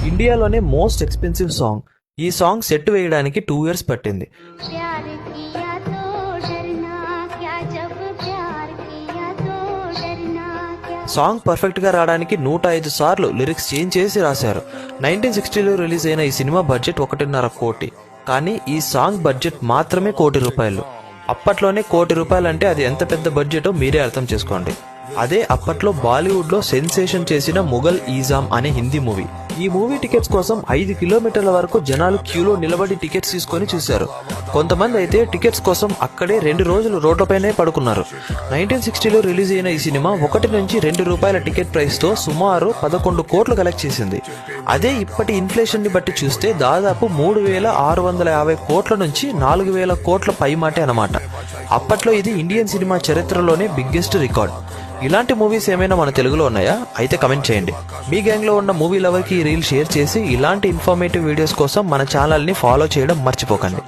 ఇండియాలోనే most expensive song. ఈ song set వేయడానికి 2 years పట్టింది. సాంగ్ పర్ఫెక్ట్ గా రావడానికి 105 సార్లు లిరిక్స్ చేంజ్ చేసి రాశారు. 1960లో రిలీజ్ అయిన ఈ సినిమా బడ్జెట్ 1.5 కోటి. కానీ ఈ సాంగ్ బడ్జెట్ మాత్రమే ₹1 కోటి. అప్పట్లోనే ₹1 కోటి అంటే అది ఎంత పెద్ద బడ్జెటో మీరే అర్థం చేసుకోండి. అదే అప్పట్లో బాలీవుడ్ లో సెన్సేషన్ చేసిన ముఘల్ ఈజామ్ అనే హిందీ మూవీ. ఈ మూవీ టికెట్స్ కోసం 5 కిలోమీటర్ల వరకు జనాలు క్యూలో నిలబడి టికెట్స్ తీసుకొని చూశారు. కొంతమంది అయితే టికెట్స్ కోసం అక్కడే 2 రోజులు రోడ్లపైనే పడుకున్నారు. 1960లో రిలీజ్ అయిన ఈ సినిమా ₹1 నుంచి ₹2 టికెట్ ప్రైస్ తో సుమారు 11 కోట్లు కలెక్ట్ చేసింది. అదే ఇప్పటి ఇన్ఫ్లేషన్ ని బట్టి చూస్తే దాదాపు 3,650 కోట్ల నుంచి 4,000 కోట్ల పైమాటే అన్నమాట. అప్పట్లో ఇది ఇండియన్ సినిమా చరిత్రలోనే బిగ్గెస్ట్ రికార్డ్. ఇలాంటి మూవీస్ ఏమైనా మన తెలుగులో ఉన్నాయా? అయితే కమెంట్ చేయండి. మీ గ్యాంగ్ లో ఉన్న మూవీ లవర్ కి ఈ రీల్ షేర్ చేసి ఇలాంటి ఇన్ఫర్మేటివ్ వీడియోస్ కోసం మన ఛానల్ ని ఫాలో చేయడం మర్చిపోకండి.